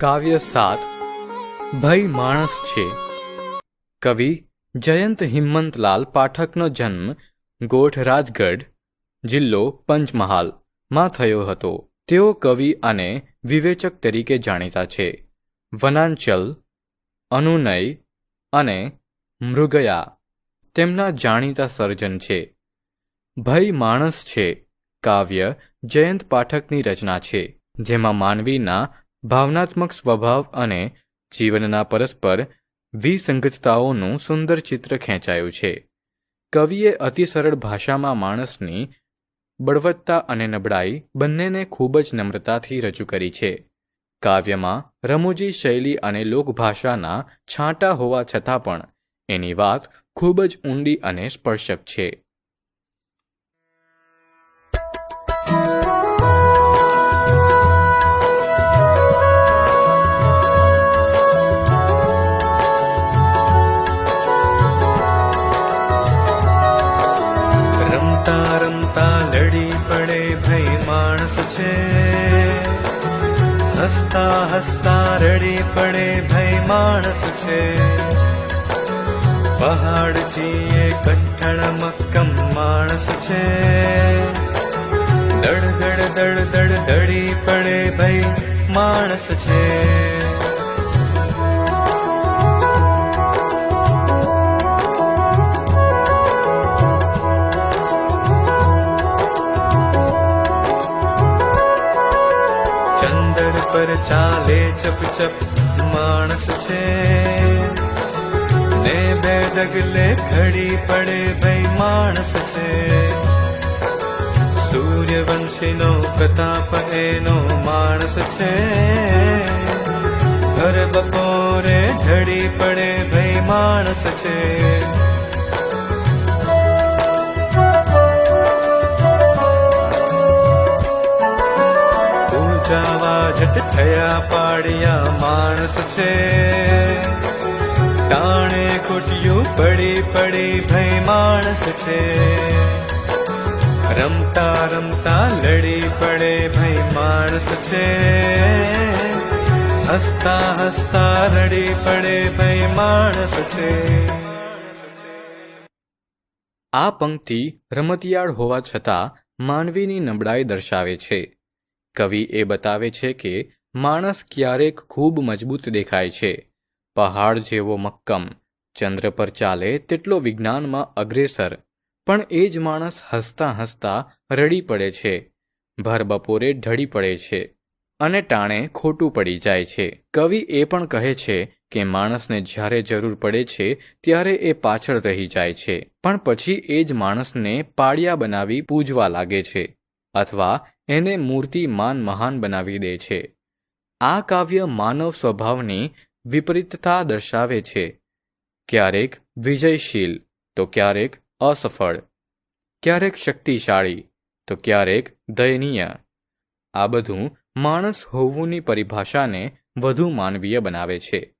કાવ્ય 7 ભઈ માણસ છે. કવિ જયંત હિંમતલાલ પાઠકનો જન્મ ગોઠ રાજગઢ, જિલ્લો પંચમહાલમાં થયો હતો. તેઓ કવિ અને વિવેચક તરીકે જાણીતા છે. વનાંચલ, અનુનય અને મૃગયા તેમના જાણીતા સર્જન છે. ભઈ માણસ છે કાવ્ય જયંત પાઠકની રચના છે, જેમાં માનવીના ભાવનાત્મક સ્વભાવ અને જીવનના પરસ્પર વિસંગતતાઓનું સુંદર ચિત્ર ખેંચાયું છે. કવિએ અતિ સરળ ભાષામાં માણસની બળવત્તા અને નબળાઈ બંનેને ખૂબ જ નમ્રતાથી રજૂ કરી છે. કાવ્યમાં રમૂજી શૈલી અને લોકભાષાના છાંટા હોવા છતાં પણ એની વાત ખૂબ જ ઊંડી અને સ્પર્શક છે. રમતા રમતા લડી પડે ભઈ માણસ છે, હસતા હસતા રડી પડે ભઈ માણસ છે. પહાડથી એ કઠણ મક્કમ માણસ છે, દડ દડ દડ દડ દડી પડે ભઈ માણસ છે. ચંદર પર ચાલે ચપ ચપ માણસ છે, ને બે ડગલે ખડી પડે ભઈ માણસ છે. સૂર્યવંશીનો પ્રતાપ એનો માણસ છે, ઘર બપોરે ઢળી પડે ભઈ માણસ છે. વાજટ થયા પાડિયા માણસ છે, ટાણે કુટિયું પડી પડી ભઈ માણસ છે. રમતા રમતા લડી પડે ભઈ માણસ છે, હસતા હસતા રડી પડે ભઈ માણસ છે. આ પંક્તિ રમતિયાળ હોવા છતાં માનવીની નબળાઈ દર્શાવે છે. કવિ એ બતાવે છે કે માણસ ક્યારેક ખૂબ મજબૂત દેખાય છે, પહાડ જેવો મક્કમ, ચંદ્ર પર ચાલે તેટલો વિજ્ઞાનમાં અગ્રેસર, પણ એ જ માણસ હસતા હસતા રડી પડે છે, ભર બપોરે ઢળી પડે છે અને ટાણે ખોટું પડી જાય છે. કવિ એ પણ કહે છે કે માણસને જ્યારે જરૂર પડે છે ત્યારે એ પાછળ રહી જાય છે, પણ પછી એ જ માણસને પાળિયા બનાવી પૂજવા લાગે છે અથવા એને મૂર્તિમાન મહાન બનાવી દે છે. આ કાવ્ય માનવ સ્વભાવની વિપરીતતા દર્શાવે છે, ક્યારેક વિજયશીલ તો ક્યારેક અસફળ, ક્યારેક શક્તિશાળી તો ક્યારેક દયનીય. આ બધું માણસ હોવુંની પરિભાષાને વધુ માનવીય બનાવે છે.